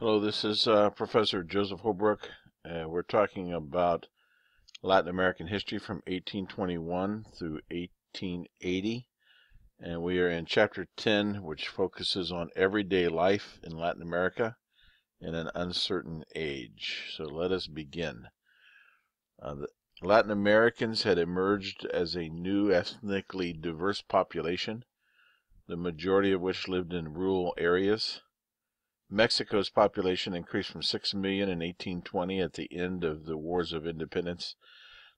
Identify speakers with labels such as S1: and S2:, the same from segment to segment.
S1: Hello, this is Professor Joseph Holbrook. We're talking about Latin American history from 1821 through 1880, and we are in Chapter 10, which focuses on everyday life in Latin America in an uncertain age. So let us begin. The Latin Americans had emerged as a new ethnically diverse population, the majority of which lived in rural areas. Mexico's population increased from 6 million in 1820 at the end of the Wars of Independence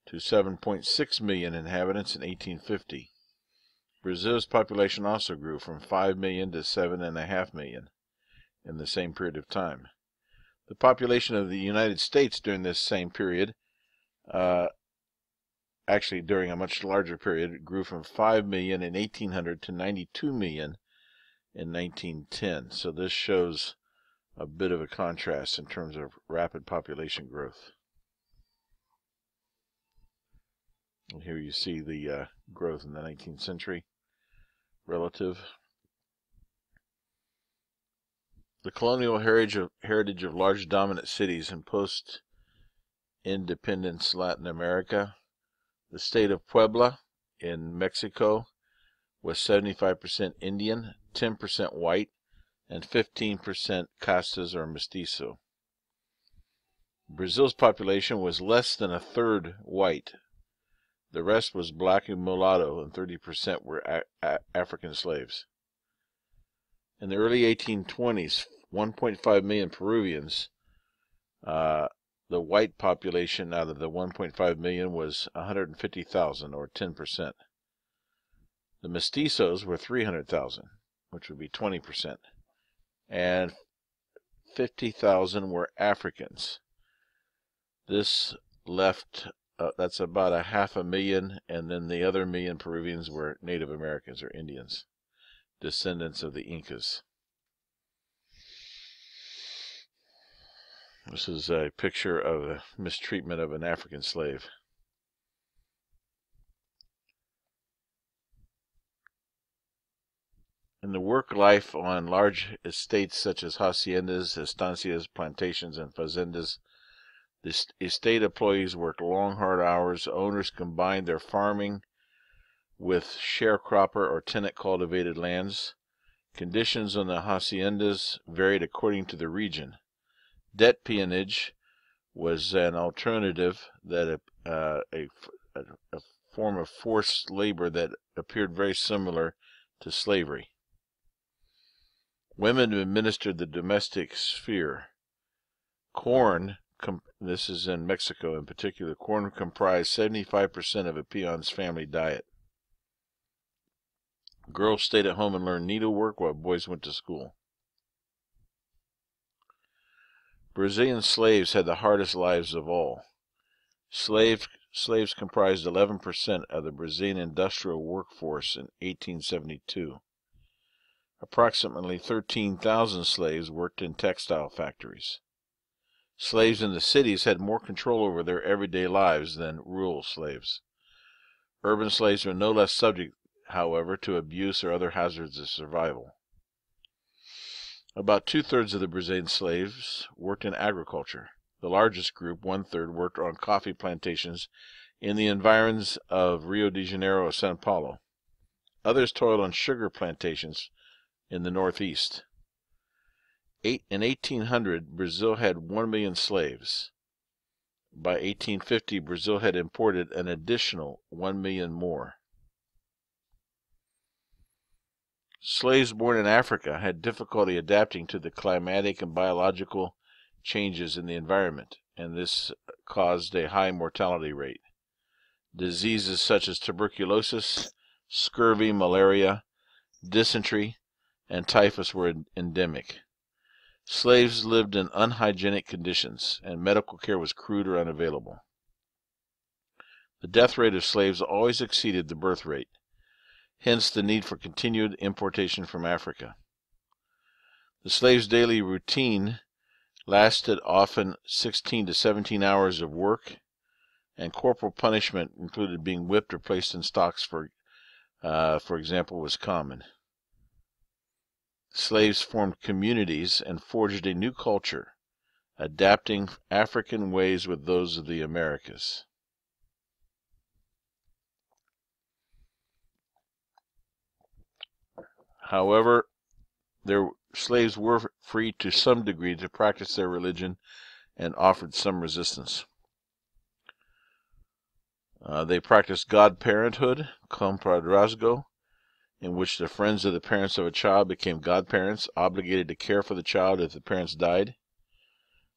S1: to 7.6 million inhabitants in 1850. Brazil's population also grew from 5 million to 7.5 million in the same period of time. The population of the United States during this same period, actually during a much larger period, grew from 5 million in 1800 to 92 million in 1910. So this shows a bit of a contrast in terms of rapid population growth. And here you see the growth in the 19th century relative. The colonial heritage of large dominant cities in post-independence Latin America. The state of Puebla in Mexico was 75% Indian, 10% white, and 15% castas or mestizo. Brazil's population was less than a third white. The rest was black and mulatto, and 30% were African slaves. In the early 1820s, 1.5 million Peruvians, the white population out of the 1.5 million was 150,000, or 10%. The mestizos were 300,000, which would be 20%. And 50,000 were Africans. This left, that's about 500,000, and then the other million Peruvians were Native Americans or Indians, descendants of the Incas. This is a picture of a mistreatment of an African slave. In the work life on large estates such as Haciendas, Estancias, Plantations, and Fazendas, the estate employees worked long, hard hours. Owners combined their farming with sharecropper or tenant cultivated lands. Conditions on the haciendas varied according to the region. Debt peonage was an alternative, that a form of forced labor that appeared very similar to slavery. Women administered the domestic sphere. Corn, this is in Mexico in particular, corn comprised 75% of a peon's family diet. Girls stayed at home and learned needlework while boys went to school. Brazilian slaves had the hardest lives of all. Slaves comprised 11% of the Brazilian industrial workforce in 1872. Approximately 13,000 slaves worked in textile factories. Slaves in the cities had more control over their everyday lives than rural slaves. Urban slaves were no less subject, however, to abuse or other hazards of survival. About 2/3 of the Brazilian slaves worked in agriculture. The largest group, 1/3, worked on coffee plantations in the environs of Rio de Janeiro or Sao Paulo. Others toiled on sugar plantations in the northeast. In 1800, Brazil had 1 million slaves. By 1850, Brazil had imported an additional 1 million more. Slaves born in Africa had difficulty adapting to the climatic and biological changes in the environment, and this caused a high mortality rate. Diseases such as tuberculosis, scurvy, malaria, dysentery, and typhus were endemic. Slaves lived in unhygienic conditions, and medical care was crude or unavailable. The death rate of slaves always exceeded the birth rate, hence the need for continued importation from Africa. The slave's daily routine lasted often 16 to 17 hours of work, and corporal punishment included being whipped or placed in stocks, for example, was common. slaves formed communities and forged a new culture, adapting African ways with those of the Americas. However, their slaves were free to some degree to practice their religion and offered some resistance. They practiced godparenthood, compadrazgo, in which the friends of the parents of a child became godparents, obligated to care for the child if the parents died.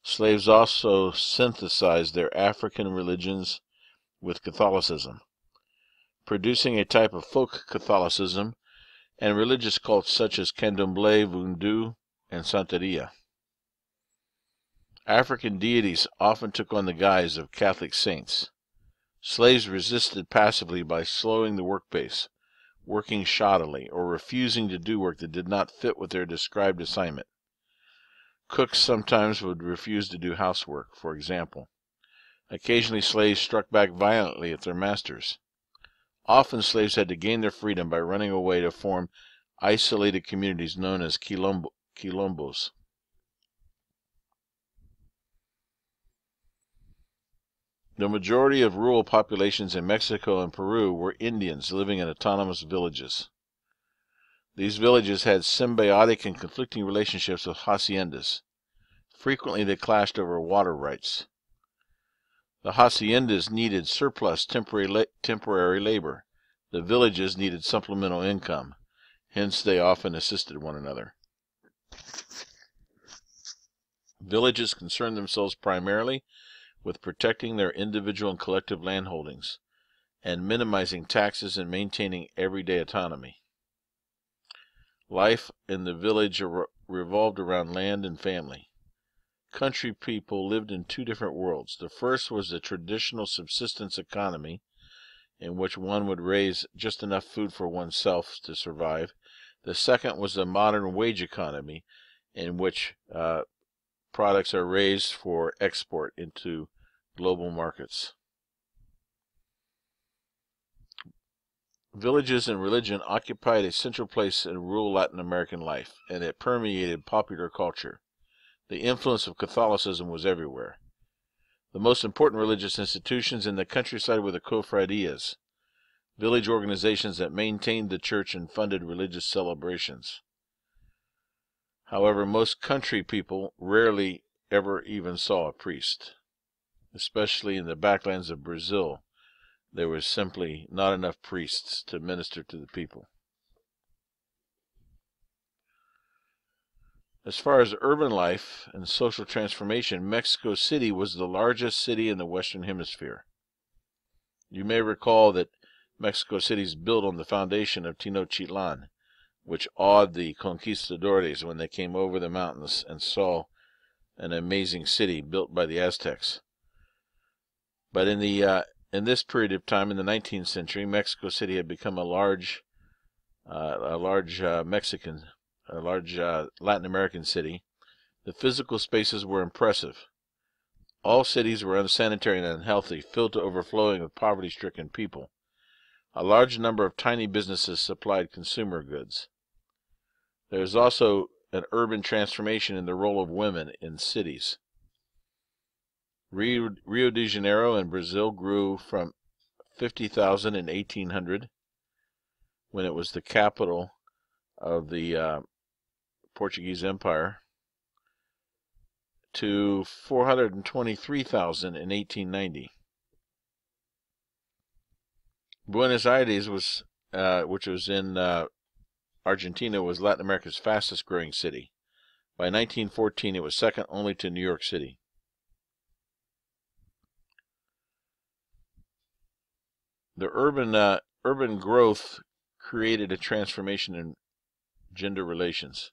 S1: Slaves also synthesized their African religions with Catholicism, producing a type of folk Catholicism and religious cults such as Candomblé, Voodoo, and Santeria. African deities often took on the guise of Catholic saints. Slaves resisted passively by slowing the work pace, working shoddily, or refusing to do work that did not fit with their described assignment. Cooks sometimes would refuse to do housework, for example. Occasionally, slaves struck back violently at their masters. Often, slaves had to gain their freedom by running away to form isolated communities known as quilombos. The majority of rural populations in Mexico and Peru were Indians living in autonomous villages. These villages had symbiotic and conflicting relationships with haciendas. Frequently, they clashed over water rights. The haciendas needed surplus temporary labor. The villages needed supplemental income. Hence, they often assisted one another. Villages concerned themselves primarily with protecting their individual and collective landholdings, and minimizing taxes and maintaining everyday autonomy. Life in the village revolved around land and family. Country people lived in two different worlds. The first was the traditional subsistence economy, in which one would raise just enough food for oneself to survive. The second was the modern wage economy, in which products are raised for export into global markets. Villages and religion occupied a central place in rural Latin American life, and it permeated popular culture. The influence of Catholicism was everywhere. The most important religious institutions in the countryside were the cofradías, village organizations that maintained the church and funded religious celebrations. However, most country people rarely ever even saw a priest. Especially in the backlands of Brazil, there was simply not enough priests to minister to the people. As far as urban life and social transformation, Mexico City was the largest city in the Western Hemisphere. You may recall that Mexico City is built on the foundation of Tenochtitlan, which awed the conquistadores when they came over the mountains and saw an amazing city built by the Aztecs. But in this period of time, in the 19th century, Mexico City had become a large Latin American city. The physical spaces were impressive. All cities were unsanitary and unhealthy, filled to overflowing with poverty-stricken people. A large number of tiny businesses supplied consumer goods. There was also an urban transformation in the role of women in cities. Rio de Janeiro in Brazil grew from 50,000 in 1800, when it was the capital of the Portuguese Empire, to 423,000 in 1890. Buenos Aires, which was in Argentina, was Latin America's fastest growing city. By 1914, it was second only to New York City. The urban growth created a transformation in gender relations.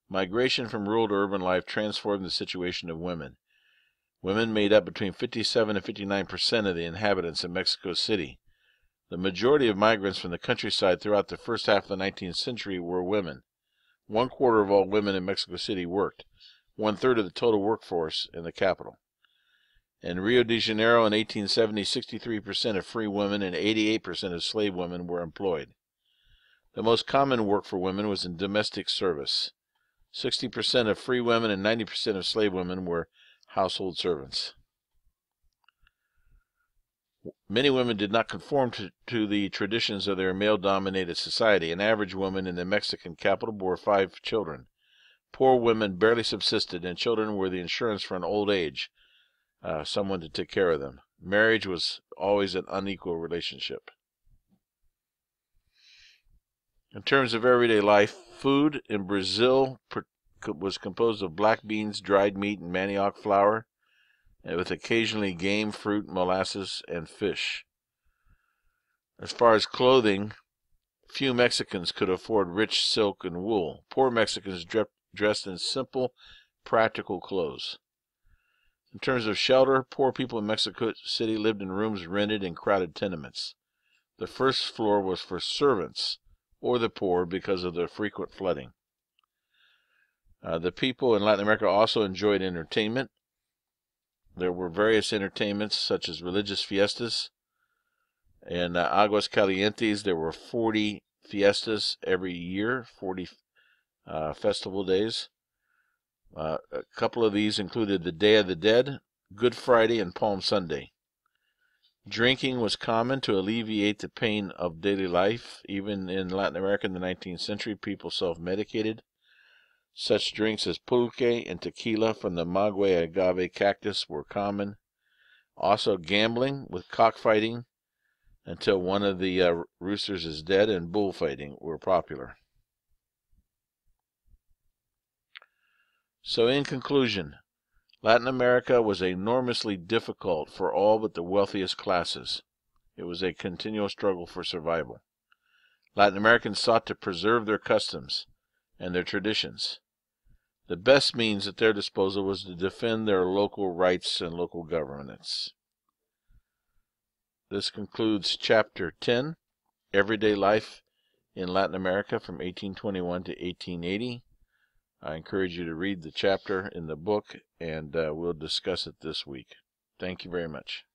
S1: Migration from rural to urban life transformed the situation of women. Women made up between 57 and 59% of the inhabitants in Mexico City. The majority of migrants from the countryside throughout the first half of the 19th century were women. 1/4 of all women in Mexico City worked, 1/3 of the total workforce in the capital. In Rio de Janeiro in 1870, 63% of free women and 88% of slave women were employed. The most common work for women was in domestic service. 60% of free women and 90% of slave women were household servants. Many women did not conform to the traditions of their male-dominated society. An average woman in the Mexican capital bore 5 children. Poor women barely subsisted, and children were the insurance for an old age, someone to take care of them. Marriage was always an unequal relationship. In terms of everyday life, food in Brazil was composed of black beans, dried meat, and manioc flour, with occasionally game, fruit, molasses, and fish. As far as clothing, few Mexicans could afford rich silk and wool. Poor Mexicans dressed in simple, practical clothes. In terms of shelter, poor people in Mexico City lived in rooms rented in crowded tenements. The first floor was for servants or the poor because of the frequent flooding. The people in Latin America also enjoyed entertainment. There were various entertainments such as religious fiestas. In Aguas Calientes, there were 40 fiestas every year, 40 festival days. A couple of these included the Day of the Dead, Good Friday, and Palm Sunday. Drinking was common to alleviate the pain of daily life. Even in Latin America in the 19th century, people self-medicated. Such drinks as pulque and tequila from the maguey agave cactus were common. Also gambling with cockfighting until one of the roosters is dead, and bullfighting were popular. So in conclusion, Latin America was enormously difficult for all but the wealthiest classes. It was a continual struggle for survival. Latin Americans sought to preserve their customs and their traditions. The best means at their disposal was to defend their local rights and local governance. This concludes Chapter 10, Everyday Life in Latin America from 1821 to 1880. I encourage you to read the chapter in the book, and we'll discuss it this week. Thank you very much.